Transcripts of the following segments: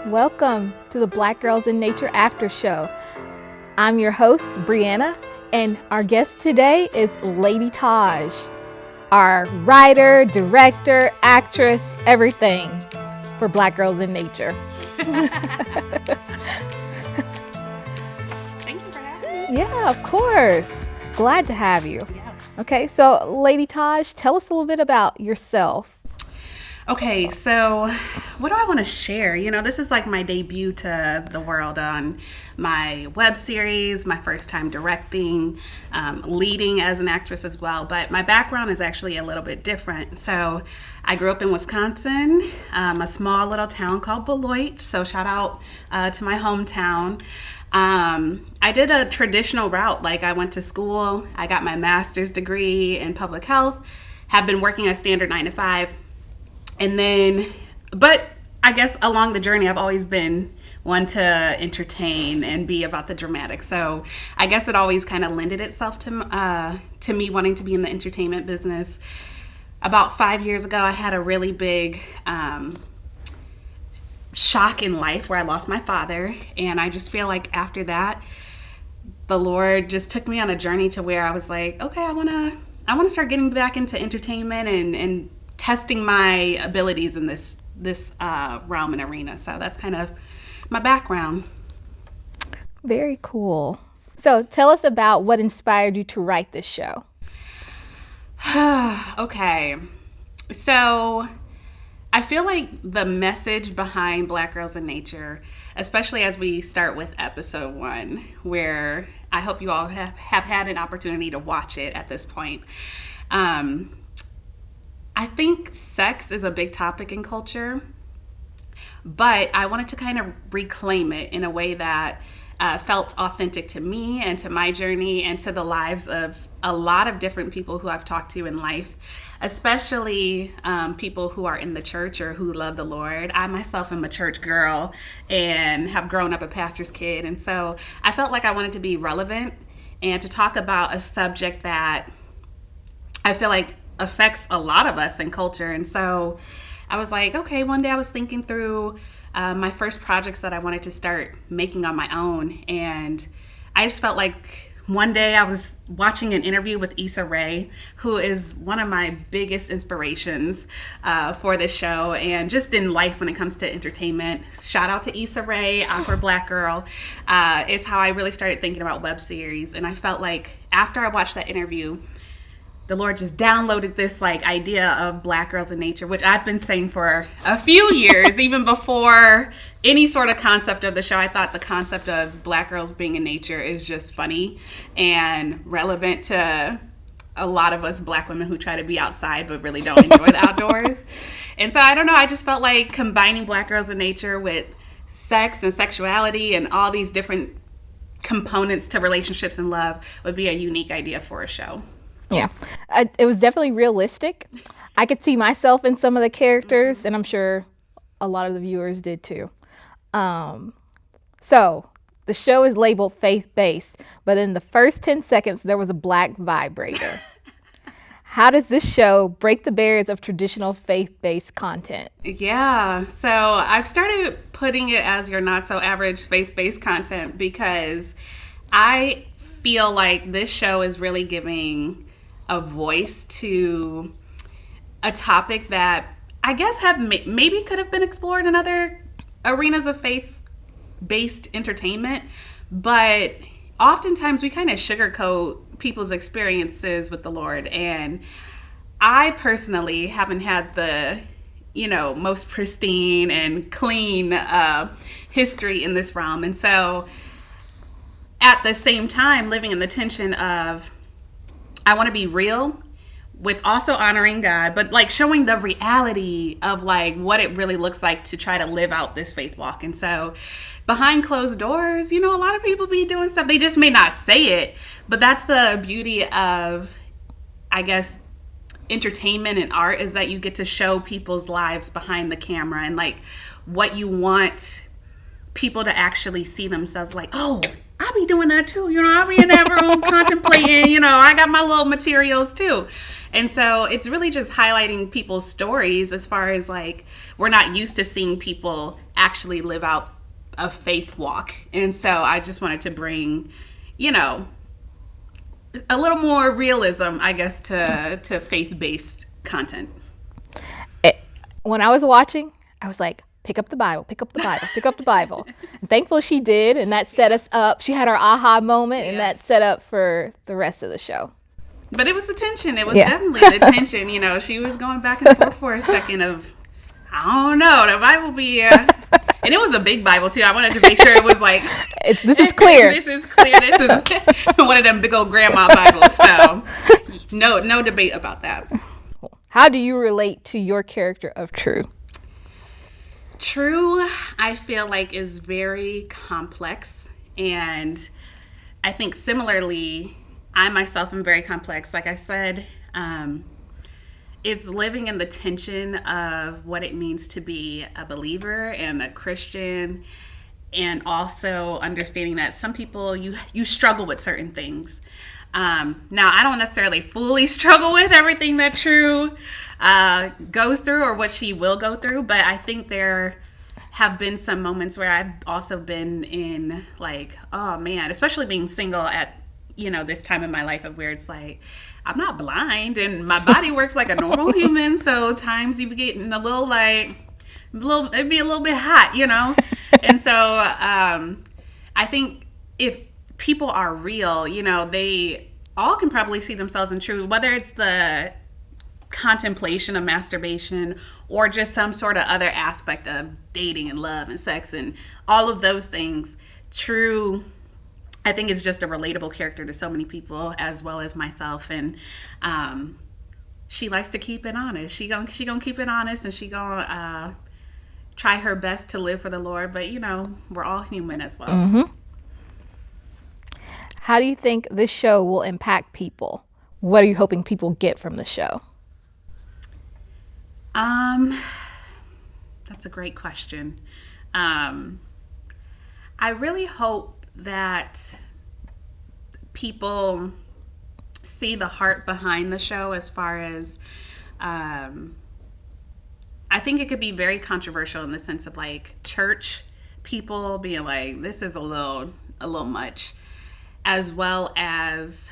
Welcome to the Black Girls in Nature After Show. I'm your host, Brianna, and our guest today is Lady Taj, our writer, director, actress, everything for Black Girls in Nature. Thank you for having me. Yeah, of course. Glad to have you. Yes. Okay, so Lady Taj, tell us a little bit about yourself. Okay, so what do I want to share? This is like my debut to the world on my web series, my first time directing, leading as an actress as well. But my background is actually a little bit different. So I grew up in Wisconsin, a small little town called Beloit. So shout out to my hometown. I did a traditional route. Like I went to school, I got my master's degree in public health, have been working a standard 9 to 5. And then, but I guess along the journey, I've always been one to entertain and be about the dramatic. So I guess it always kind of lended itself to me wanting to be in the entertainment business. About 5 years ago, I had a really big shock in life where I lost my father. And I just feel like after that, the Lord just took me on a journey to where I was like, okay, I want to start getting back into entertainment and testing my abilities in this realm and arena. So that's kind of my background. Very cool. So tell us about what inspired you to write this show. Okay. So I feel like the message behind Black Girls in Nature, especially as we start with episode 1, where I hope you all have had an opportunity to watch it at this point. I think sex is a big topic in culture, but I wanted to kind of reclaim it in a way that felt authentic to me and to my journey and to the lives of a lot of different people who I've talked to in life, especially people who are in the church or who love the Lord. I myself am a church girl and have grown up a pastor's kid, and so I felt like I wanted to be relevant and to talk about a subject that I feel like affects a lot of us in culture. And so I was like, okay, one day I was thinking through my first projects that I wanted to start making on my own. And I just felt like one day I was watching an interview with Issa Rae, who is one of my biggest inspirations for this show and just in life when it comes to entertainment. Shout out to Issa Rae, Awkward Black Girl, is how I really started thinking about web series. And I felt like after I watched that interview, the Lord just downloaded this like idea of Black Girls in Nature, which I've been saying for a few years, even before any sort of concept of the show. I thought the concept of Black girls being in nature is just funny and relevant to a lot of us Black women who try to be outside but really don't enjoy the outdoors. And so I don't know, I just felt like combining Black Girls in Nature with sex and sexuality and all these different components to relationships and love would be a unique idea for a show. Yeah, it was definitely realistic. I could see myself in some of the characters, and I'm sure a lot of the viewers did too. So the show is labeled faith-based, but in the first 10 seconds, there was a black vibrator. How does this show break the barriers of traditional faith-based content? Yeah, so I've started putting it as your not-so-average faith-based content because I feel like this show is really giving a voice to a topic that I guess maybe could have been explored in other arenas of faith-based entertainment, but oftentimes we kind of sugarcoat people's experiences with the Lord, and I personally haven't had the most pristine and clean history in this realm, and so at the same time living in the tension of I want to be real with also honoring God, but like showing the reality of like what it really looks like to try to live out this faith walk. And so behind closed doors, a lot of people be doing stuff. They just may not say it, but that's the beauty of, I guess, entertainment and art, is that you get to show people's lives behind the camera and like what you want people to actually see themselves like, oh, I'll be doing that too. I'll be in that room contemplating, I got my little materials too. And so it's really just highlighting people's stories as far as like, we're not used to seeing people actually live out a faith walk. And so I just wanted to bring, you know, a little more realism, I guess, to faith-based content. When I was watching, I was like, pick up the Bible, pick up the Bible, pick up the Bible. And thankfully she did, and that set us up. She had her aha moment, and that set up for the rest of the show. But it was the tension. It was definitely the tension. You know, she was going back and forth for a second of, I don't know, the Bible be... And it was a big Bible, too. I wanted to make sure it was like... this is clear. This is clear. This is one of them big old grandma Bibles. So no debate about that. How do you relate to your character of True? True, I feel like, is very complex. And I think similarly, I myself am very complex. Like I said, it's living in the tension of what it means to be a believer and a Christian, and also understanding that some people, you struggle with certain things. Now, I don't necessarily fully struggle with everything that True goes through or what she will go through, but I think there have been some moments where I've also been in like, oh man, especially being single at, you know, this time in my life of where it's like, I'm not blind and my body works like a normal human. So times you be getting a little like, it'd be a little bit hot, you know? And so I think if people are real, you know, they all can probably see themselves in True, whether it's the contemplation of masturbation or just some sort of other aspect of dating and love and sex and all of those things. True, I think, is just a relatable character to so many people, as well as myself. And she likes to keep it honest. She gonna keep it honest, and she gonna try her best to live for the Lord. But, you know, we're all human as well. Mm-hmm. How do you think this show will impact people? What are you hoping people get from the show? That's a great question. I really hope that people see the heart behind the show, as far as I think it could be very controversial in the sense of like church people being like, this is a little much, as well as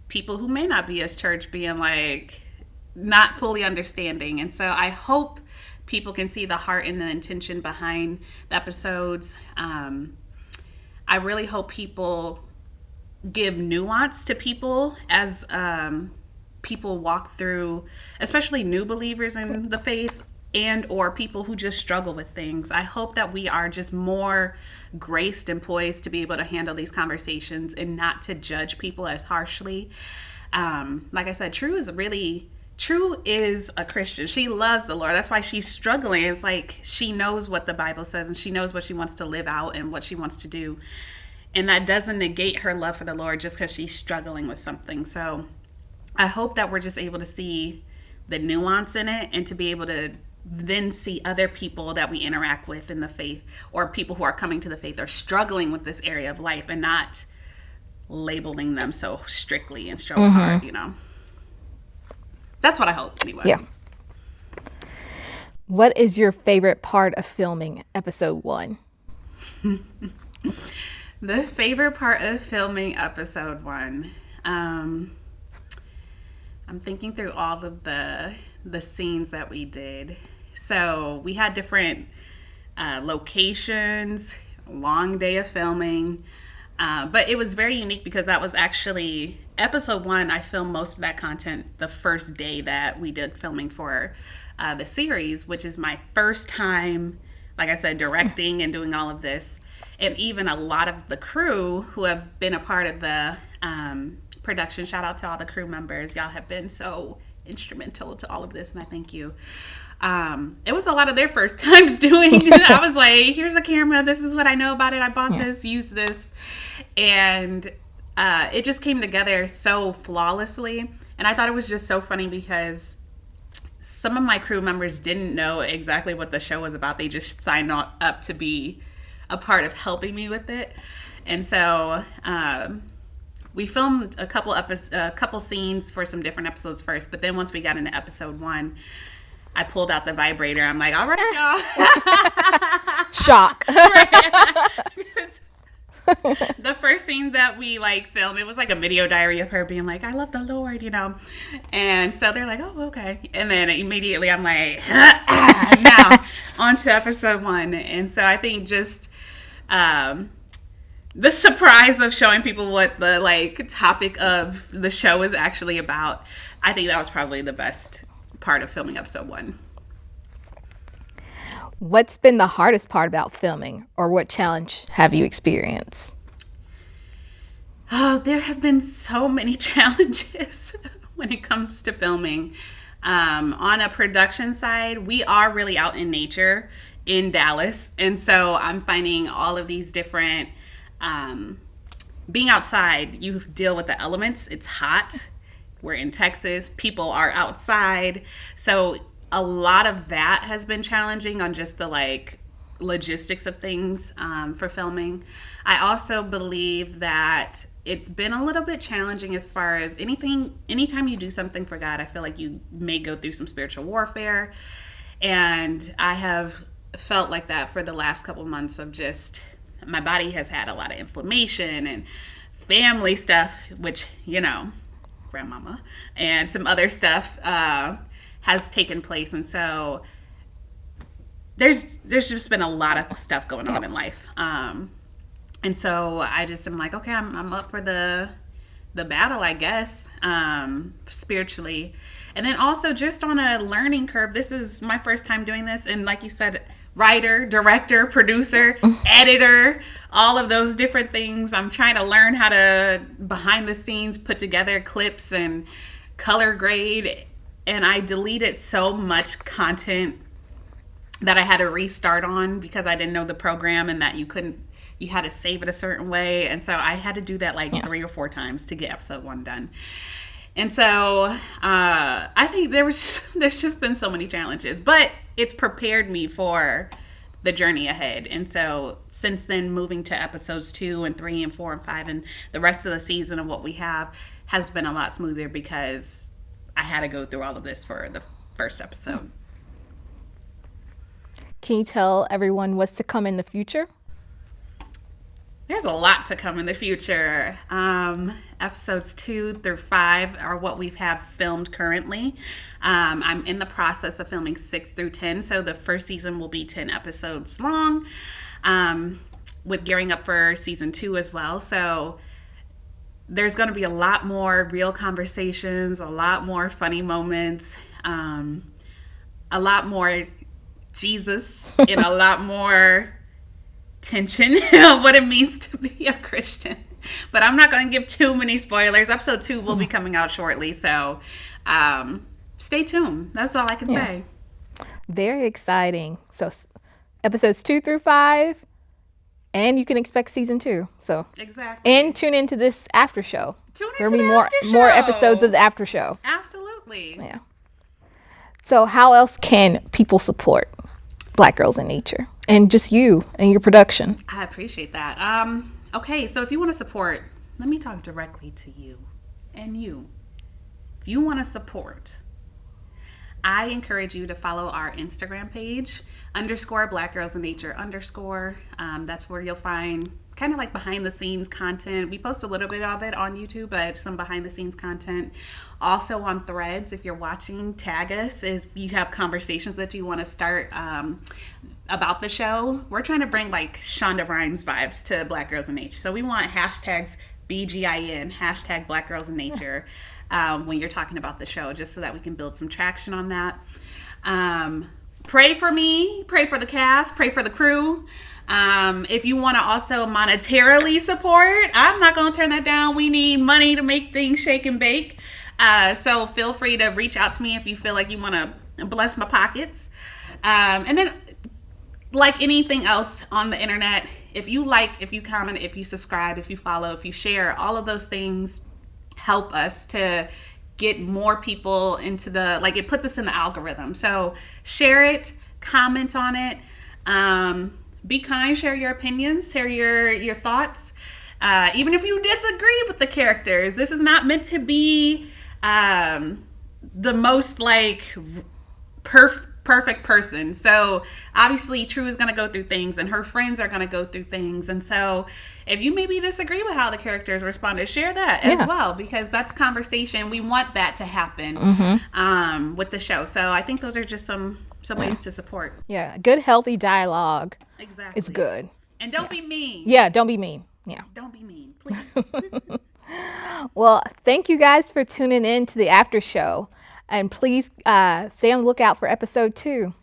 people who may not be as church being like not fully understanding. And so I hope people can see the heart and the intention behind the episodes. I really hope people give nuance to people as people walk through, especially new believers in the faith and or people who just struggle with things. I hope that we are just more graced and poised to be able to handle these conversations and not to judge people as harshly. Like I said, True is a Christian. She loves the Lord. That's why she's struggling. It's like she knows what the Bible says and she knows what she wants to live out and what she wants to do. And that doesn't negate her love for the Lord just because she's struggling with something. So I hope that we're just able to see the nuance in it and to be able to then see other people that we interact with in the faith, or people who are coming to the faith or struggling with this area of life, and not labeling them so strictly and so hard, you know. That's what I hope, anyway. Yeah. What is your favorite part of filming episode 1? The favorite part of filming episode 1. I'm thinking through all of the scenes that we did. So we had different locations, long day of filming. But it was very unique because that was actually episode 1. I filmed most of that content the first day that we did filming for the series, which is my first time, like I said, directing and doing all of this. And even a lot of the crew who have been a part of the production, shout out to all the crew members. Y'all have been so instrumental to all of this, and I thank you. It was a lot of their first times doing it. I was like, here's a camera. This is what I know about it. I bought this, use this. And it just came together so flawlessly. And I thought it was just so funny because some of my crew members didn't know exactly what the show was about. They just signed up to be a part of helping me with it. And so we filmed a couple scenes for some different episodes first, but then once we got into episode 1, I pulled out the vibrator. I'm like, all right, y'all. Shock. The first scene that we like filmed, it was like a video diary of her being like, I love the Lord, you know. And so they're like, oh, okay. And then immediately I'm like, now on to episode 1. And so I think just the surprise of showing people what the like topic of the show is actually about, I think that was probably the best part of filming episode 1. What's been the hardest part about filming, or what challenge have you experienced? Oh, there have been so many challenges when it comes to filming. On a production side, we are really out in nature in Dallas. And so I'm finding all of these different, being outside, you deal with the elements. It's hot. We're in Texas. People are outside. So a lot of that has been challenging on just the like logistics of things for filming. I also believe that it's been a little bit challenging as far as anytime you do something for God, I feel like you may go through some spiritual warfare. And I have felt like that for the last couple months of just, my body has had a lot of inflammation and family stuff, which, you know, grandmama and some other stuff has taken place. And so there's just been a lot of stuff going on in life. And so I just am like, okay, I'm up for the battle, I guess, spiritually. And then also just on a learning curve, this is my first time doing this. And like you said, writer, director, producer, editor, all of those different things. I'm trying to learn how to behind the scenes put together clips and color grade. And I deleted so much content that I had to restart on because I didn't know the program and that you had to save it a certain way. And so I had to do that like 3 or 4 times to get episode 1 done. And so I think there's just been so many challenges, but it's prepared me for the journey ahead. And so since then, moving to episodes 2 and 3 and 4 and 5 and the rest of the season of what we have has been a lot smoother because I had to go through all of this for the first episode. Can you tell everyone what's to come in the future? There's a lot to come in the future. Episodes 2 through 5 are what we have filmed currently. I'm in the process of filming 6 through 10, so the first season will be 10 episodes long, with gearing up for season 2 as well. So there's going to be a lot more real conversations, a lot more funny moments, a lot more Jesus, and a lot more tension of what it means to be a Christian. But I'm not going to give too many spoilers. Episode 2 will be coming out shortly, so stay tuned. That's all I can say. Very exciting. So episodes 2 through 5, and you can expect season 2. So exactly. And tune into this after show. There'll be more episodes of the after show. Absolutely. Yeah. So how else can people support Black Girls in Nature and just you and your production? I appreciate that. Okay, so if you want to support, let me talk directly to you and you. If you want to support, I encourage you to follow our Instagram page, _Black Girls in Nature _. That's where you'll find kind of like behind the scenes content. We post a little bit of it on YouTube, but some behind the scenes content. Also on Threads, if you're watching, tag us if you have conversations that you want to start about the show. We're trying to bring like Shonda Rhimes vibes to Black Girls in Nature. So we want hashtags BGIN, hashtag Black Girls in Nature, when you're talking about the show, just so that we can build some traction on that. Pray for me, pray for the cast, pray for the crew. If you want to also monetarily support, I'm not going to turn that down. We need money to make things shake and bake. So feel free to reach out to me if you feel like you want to bless my pockets. And then, like anything else on the internet, if you like, if you comment, if you subscribe, if you follow, if you share, all of those things help us to get more people into the, like, it puts us in the algorithm. So share it, comment on it, be kind, share your opinions, share your thoughts. Even if you disagree with the characters, this is not meant to be the most like perfect person. So obviously True is going to go through things and her friends are going to go through things. And so if you maybe disagree with how the characters responded, share that as well, because that's conversation. We want that to happen with the show. So I think those are just some ways to support. Yeah, good healthy dialogue. Exactly. It's good. And don't be mean. Yeah, don't be mean. Yeah. Don't be mean, please. Well, thank you guys for tuning in to the after show. And please stay on the lookout for episode 2.